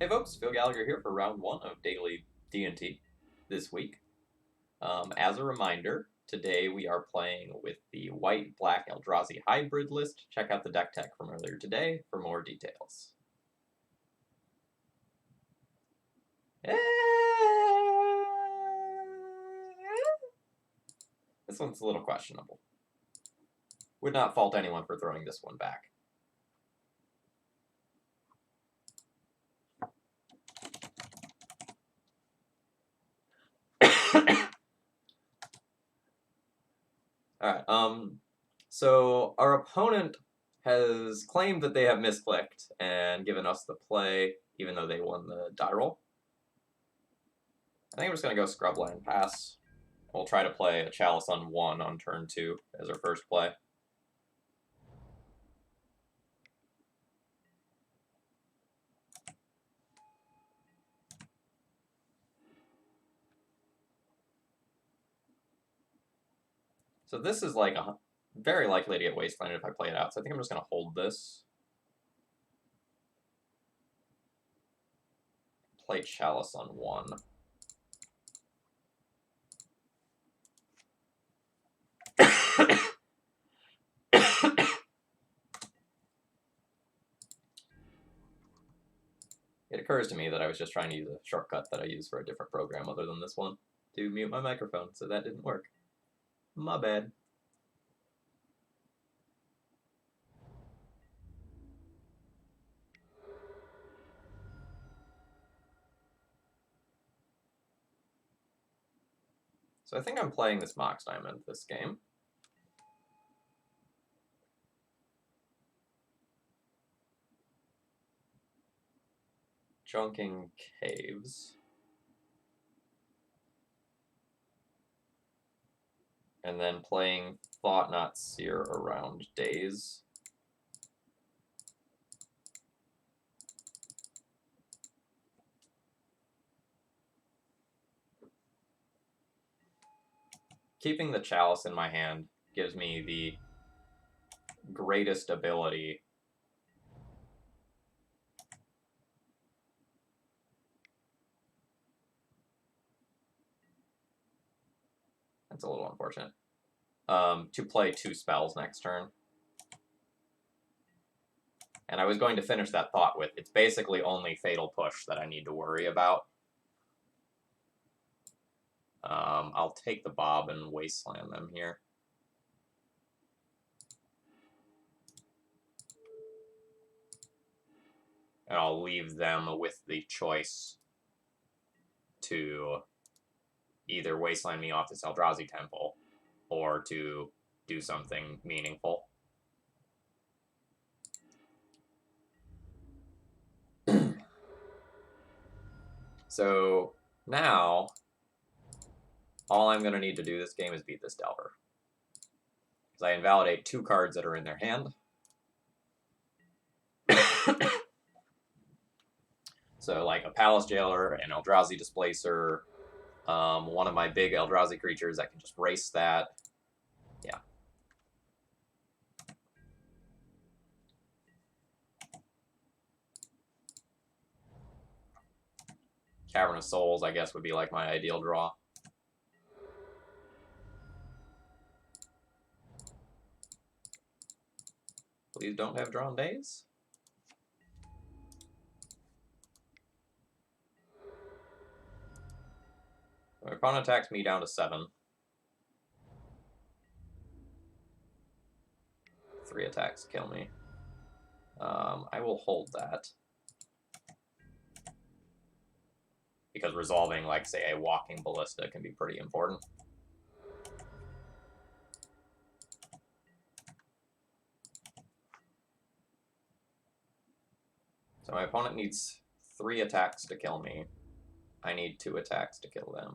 Hey folks, Phil Gallagher here for round 1 of Daily D&T this week. As a reminder, today we are playing with the white-black Eldrazi hybrid list. Check out the deck tech from earlier today for more details. This one's a little questionable. Would not fault anyone for throwing this one back. Alright, so our opponent has claimed that they have misclicked and given us the play, even though they won the die roll. I think I'm just going to go Scrubland Pass. We'll try to play a Chalice on 1 on turn 2 as our first play. So this is like very likely to get wastelanded if I play it out, so I think I'm just going to hold this. Play Chalice on 1. It occurs to me that I was just trying to use a shortcut that I use for a different program other than this one to mute my microphone, so that didn't work. My bad. So I think I'm playing this Mox Diamond this game. Junking Caves. And then playing Thought Not Seer around Days. Keeping the Chalice in my hand gives me the greatest ability that's a little unfortunate, to play 2 spells next turn. And I was going to finish that thought with, it's basically only Fatal Push that I need to worry about. I'll take the Bob and Wasteland them here. And I'll leave them with the choice to either Wasteland me off this Eldrazi Temple or to do something meaningful. So now, all I'm going to need to do this game is beat this Delver. Because I invalidate 2 cards that are in their hand. So like a Palace Jailer, an Eldrazi Displacer, one of my big Eldrazi creatures, I can just race that. Yeah. Cavern of Souls, I guess, would be like my ideal draw. Please don't have drawn days. My opponent attacks me down to 7. 3 attacks kill me. I will hold that. Because resolving, like, say, a Walking Ballista can be pretty important. So my opponent needs 3 attacks to kill me. I need 2 attacks to kill them.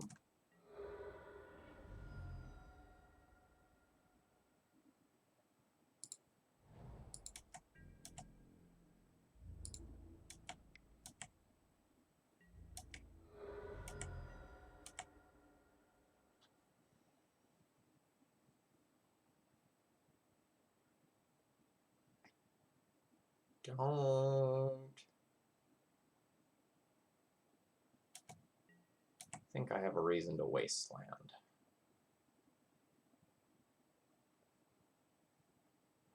Don't. think I have a reason to wasteland.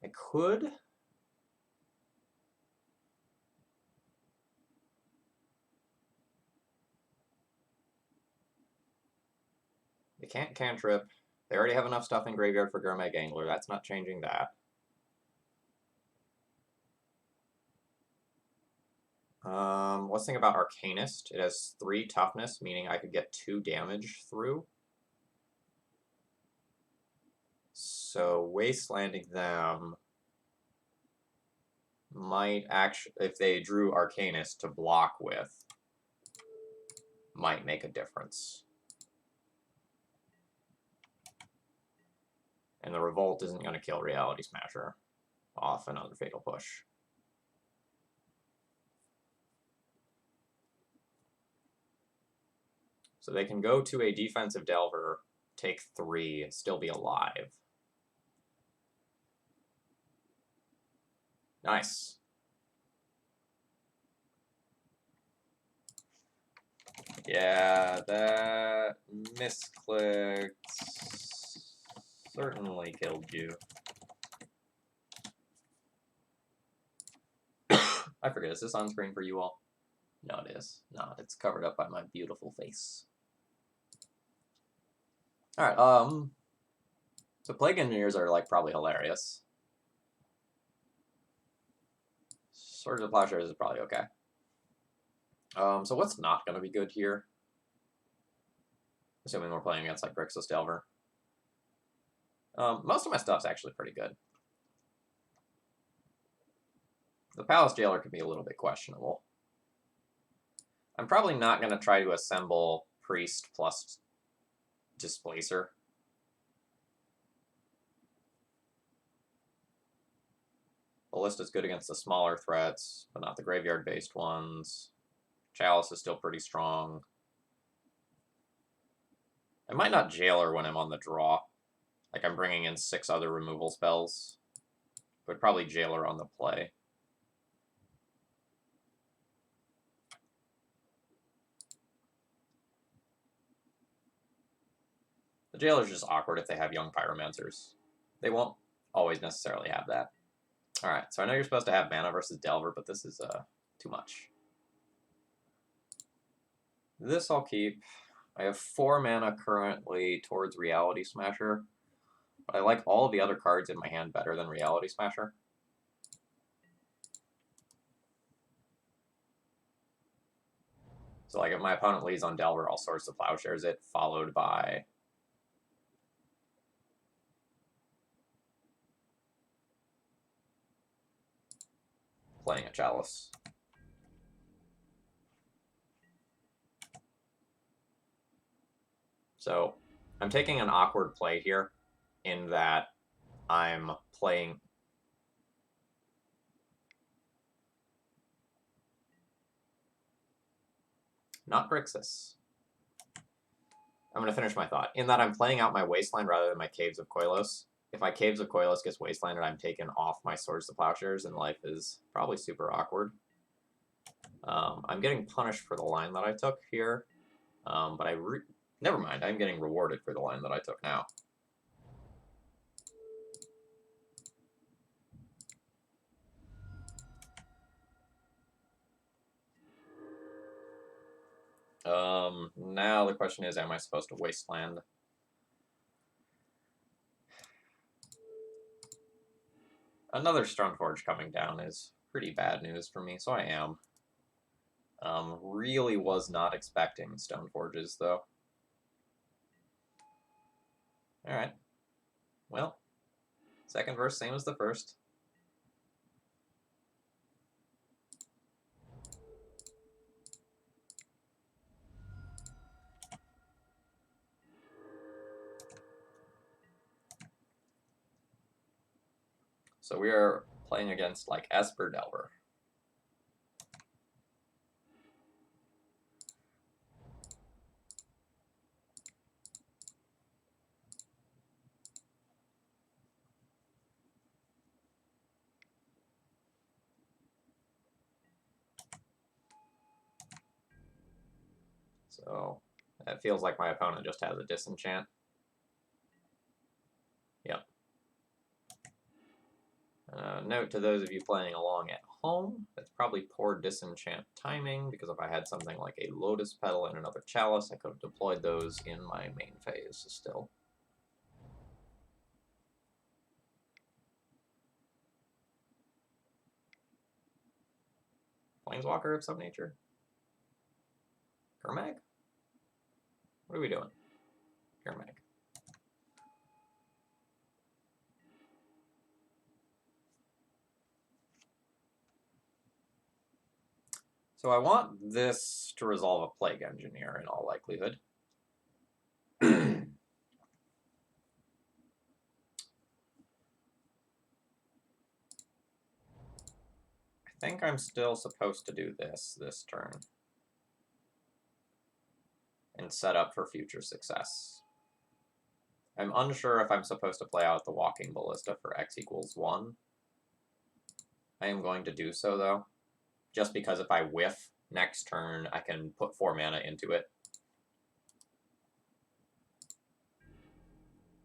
I could. They can't cantrip. They already have enough stuff in graveyard for Gurmag Angler. That's not changing that. Let's think about Arcanist. It has 3 toughness, meaning I could get 2 damage through. So wastelanding them might actually, if they drew Arcanist to block with, might make a difference. And the Revolt isn't going to kill Reality Smasher off another Fatal Push. So they can go to a defensive Delver, take 3, and still be alive. Nice. Yeah, that misclicked certainly killed you. I forget, is this on screen for you all? No, it is not. It's covered up by my beautiful face. Alright, so Plague Engineers are, like, probably hilarious. Swords of Plowshares is probably okay. So what's not going to be good here? Assuming we're playing against, like, Grixis Delver. Most of my stuff's actually pretty good. The Palace Jailer could be a little bit questionable. I'm probably not going to try to assemble Priest plus Displacer. Ballista's good against the smaller threats, but not the graveyard-based ones. Chalice is still pretty strong. I might not Jailer when I'm on the draw. Like, I'm bringing in 6 other removal spells. But probably Jailer on the play. The Jailer's just awkward if they have young Pyromancers. They won't always necessarily have that. Alright, so I know you're supposed to have mana versus Delver, but this is too much. This I'll keep. I have 4 mana currently towards Reality Smasher, but I like all of the other cards in my hand better than Reality Smasher. So like if my opponent leads on Delver, I'll Swords to Plowshares it, followed by playing a Chalice. So I'm taking an awkward play here in that I'm playing not Grixis. I'm going to finish my thought. In that I'm playing out my Wasteland rather than my Caves of Koilos. If my Caves of Koilos gets Wastelanded, I'm taken off my Swords to Plowshares, and life is probably super awkward. I'm getting punished for the line that I took here, but never mind, I'm getting rewarded for the line that I took now. Now the question is, am I supposed to Wasteland? Another Stoneforge coming down is pretty bad news for me, so I am. Really was not expecting Stoneforges, though. Alright. Well, second verse, same as the first. So we are playing against, like, Esper Delver. So It feels like my opponent just has a disenchant. Yep. Note to those of you playing along at home, that's probably poor disenchant timing, because if I had something like a Lotus Petal and another Chalice, I could have deployed those in my main phase still. Planeswalker of some nature? Gurmag? What are we doing? Gurmag. So I want this to resolve a Plague Engineer in all likelihood. I think I'm still supposed to do this turn and set up for future success. I'm unsure if I'm supposed to play out the Walking Ballista for x=1. I am going to do so, though, just because if I whiff next turn, I can put 4 mana into it.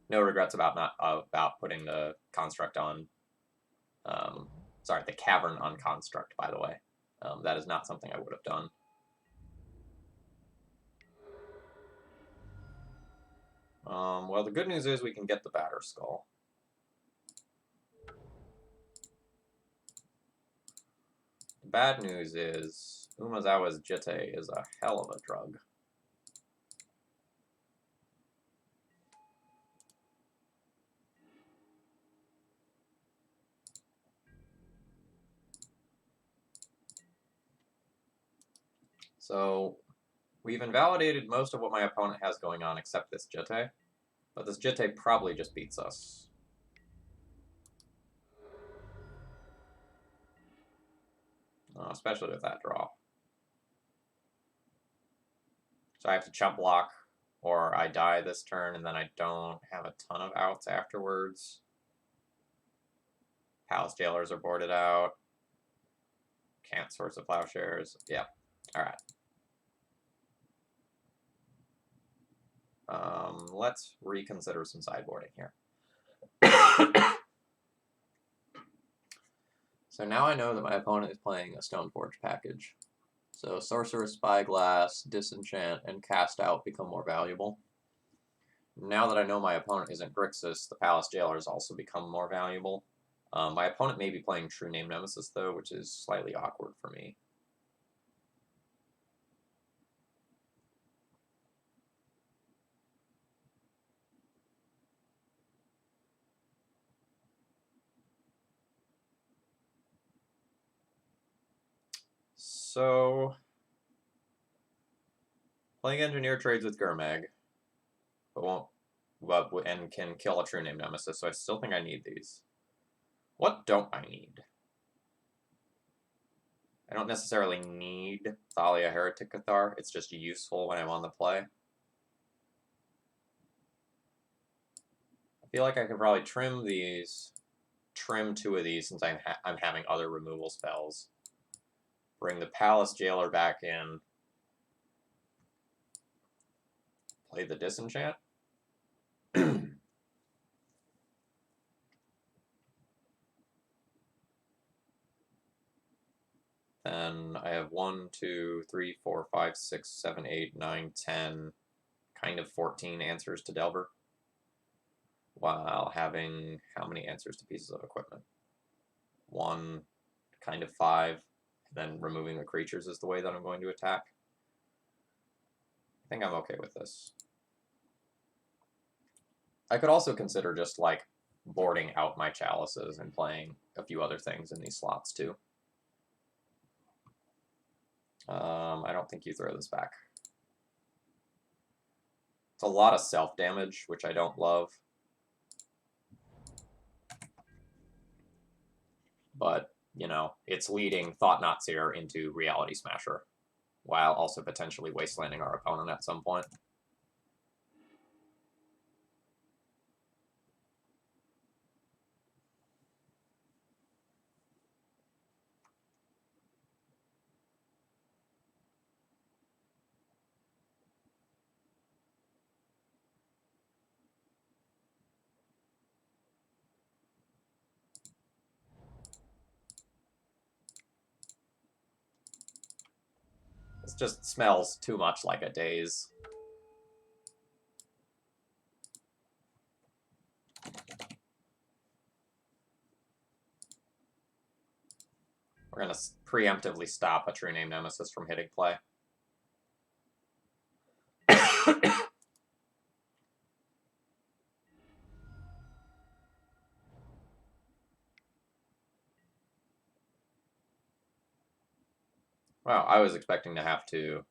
No regrets about putting the construct on. Sorry, the Cavern on construct, by the way. That is not something I would have done. Well, the good news is we can get the Batter Skull. The bad news is Umezawa's Jitte is a hell of a drug. So we've invalidated most of what my opponent has going on except this Jitte, but this Jitte probably just beats us. Especially with that draw. So I have to chump block, or I die this turn, and then I don't have a ton of outs afterwards. Palace Jailers are boarded out. Can't Source of Plowshares. Yeah. Alright. Let's reconsider some sideboarding here. So now I know that my opponent is playing a Stoneforge package. So Sorcerous Spyglass, Disenchant, and Cast Out become more valuable. Now that I know my opponent isn't Grixis, the Palace Jailers also become more valuable. My opponent may be playing True Name Nemesis, though, which is slightly awkward for me. So, playing Engineer trades with Gurmag, and can kill a True Name Nemesis, so I still think I need these. What don't I need? I don't necessarily need Thalia Heretic Cathar, it's just useful when I'm on the play. I feel like I could probably trim 2 of these since I'm having other removal spells. Bring the Palace Jailer back in. Play the Disenchant. Then I have 1, 2, 3, 4, 5, 6, 7, 8, 9, 10, kind of 14 answers to Delver. While having how many answers to pieces of equipment? 1, kind of 5, and then removing the creatures is the way that I'm going to attack. I think I'm okay with this. I could also consider just, like, boarding out my chalices and playing a few other things in these slots, too. I don't think you throw this back. It's a lot of self-damage, which I don't love. But, you know, it's leading Thought-Knot-Seer into Reality Smasher, while also potentially wastelanding our opponent at some point. It just smells too much like a daze. We're going to preemptively stop a True Name Nemesis from hitting play. Wow, I was expecting to have to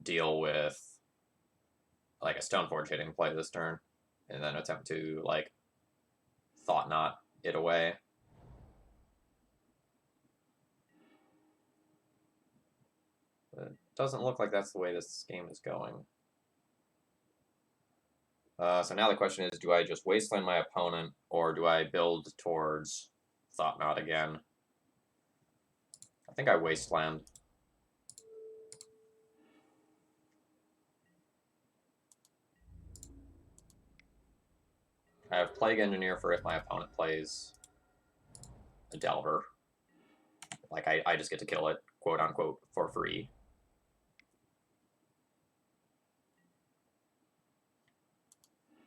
deal with like a Stoneforge hitting play this turn, and then attempt to like Thought Knot it away. But it doesn't look like that's the way this game is going. So now the question is, do I just wasteland my opponent, or do I build towards Thought Knot again? I think I wasteland. I have Plague Engineer for if my opponent plays a Delver. Like, I just get to kill it, quote-unquote, for free.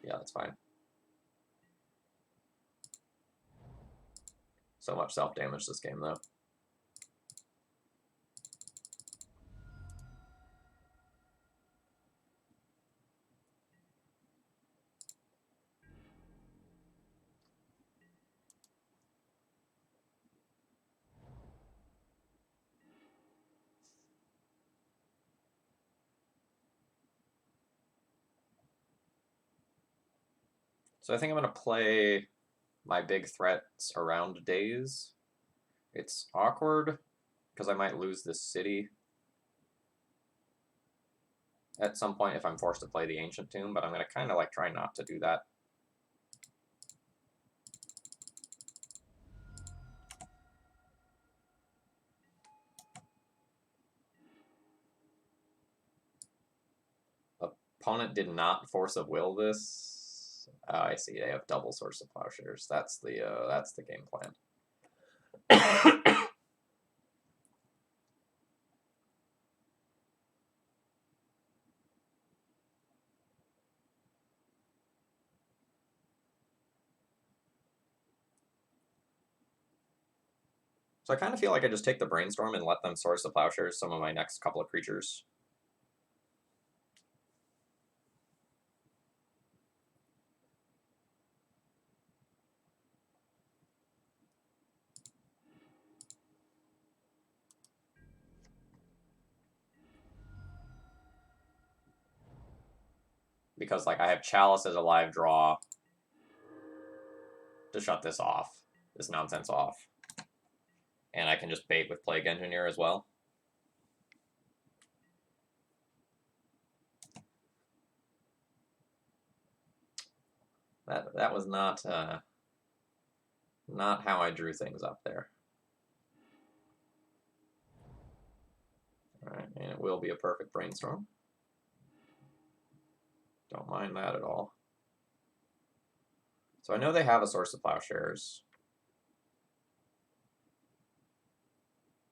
Yeah, that's fine. So much self-damage this game, though. So I think I'm going to play my big threats around Daze. It's awkward, because I might lose this city at some point if I'm forced to play the Ancient Tomb, but I'm going to kind of like try not to do that. Opponent did not force of will this. I see. They have double Source of Plowshares. That's the game plan. So I kind of feel like I just take the Brainstorm and let them Source of Plowshares some of my next couple of creatures. Because like I have Chalice as a live draw to shut this off, this nonsense off. And I can just bait with Plague Engineer as well. That was not how I drew things up there. All right, and it will be a perfect Brainstorm. Don't mind that at all. So I know they have a Source of Plowshares.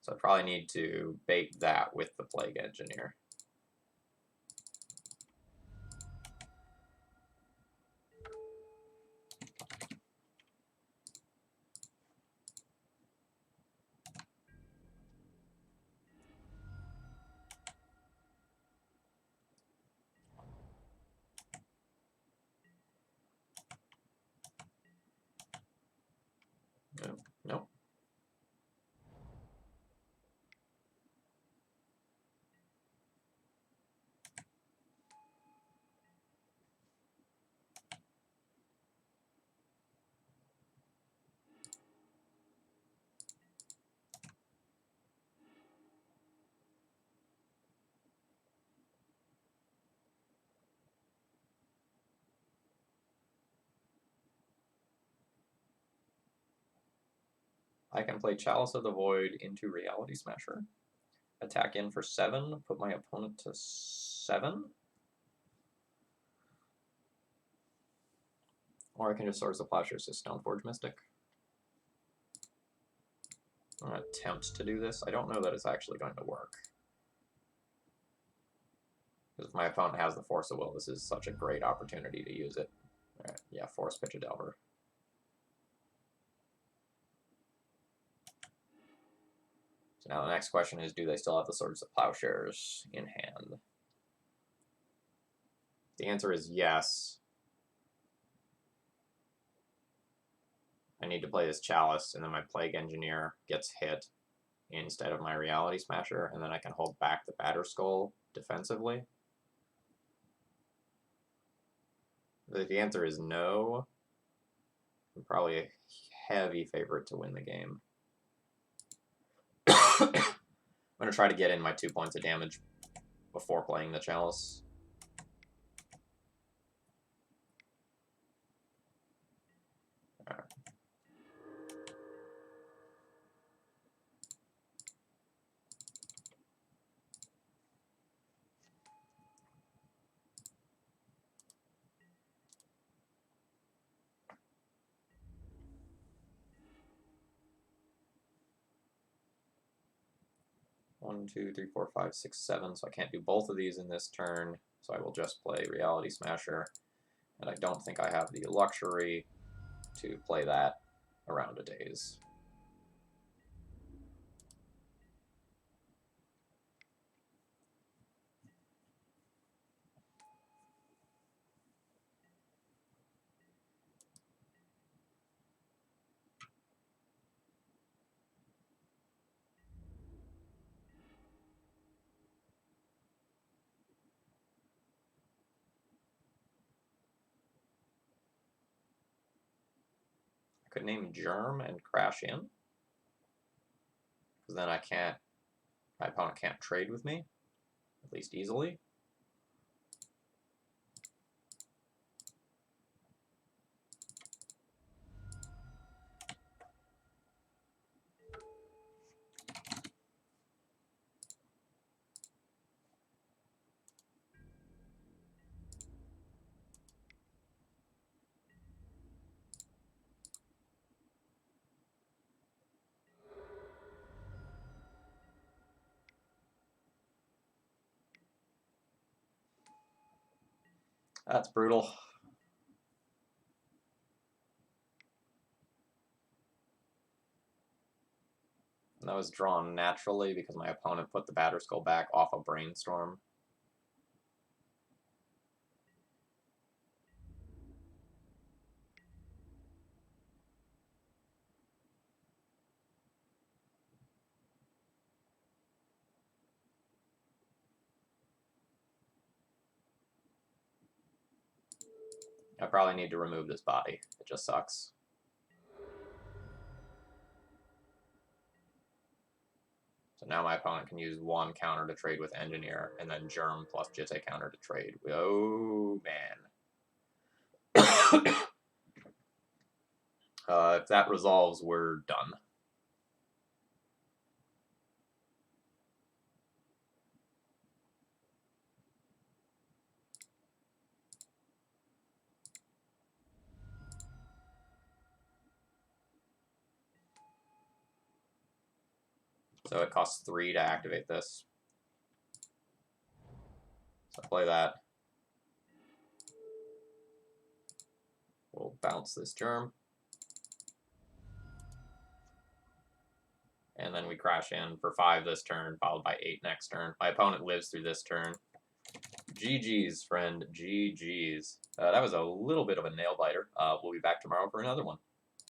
So I probably need to bait that with the Plague Engineer. Nope. I can play Chalice of the Void into Reality Smasher. Attack in for 7, put my opponent to 7. Or I can just Source of Plowshares to Stoneforge Mystic. I'm going to attempt to do this. I don't know that it's actually going to work. Because if my opponent has the Force of Will, this is such a great opportunity to use it. Alright, yeah, Force Pitch a Delver. So now the next question is, do they still have the Swords of Plowshares in hand? The answer is yes. I need to play this Chalice, and then my Plague Engineer gets hit instead of my Reality Smasher, and then I can hold back the Batterskull defensively. But if the answer is no, I'm probably a heavy favorite to win the game. I'm going to try to get in my 2 points of damage before playing the Chalice. All right. One, two, three, four, five, six, seven. So I can't do both of these in this turn. So I will just play Reality Smasher. And I don't think I have the luxury to play that around a daze. I could name Germ and crash in, because then my opponent can't trade with me, at least easily. That's brutal. And that was drawn naturally because my opponent put the Batterskull back off a Brainstorm. I probably need to remove this body. It just sucks. So now my opponent can use one counter to trade with Engineer, and then Germ plus Jitte counter to trade. Oh, man. If that resolves, we're done. So it costs 3 to activate this. So play that. We'll bounce this Germ. And then we crash in for 5 this turn, followed by 8 next turn. My opponent lives through this turn. GG's, friend. GG's. That was a little bit of a nail-biter. We'll be back tomorrow for another one.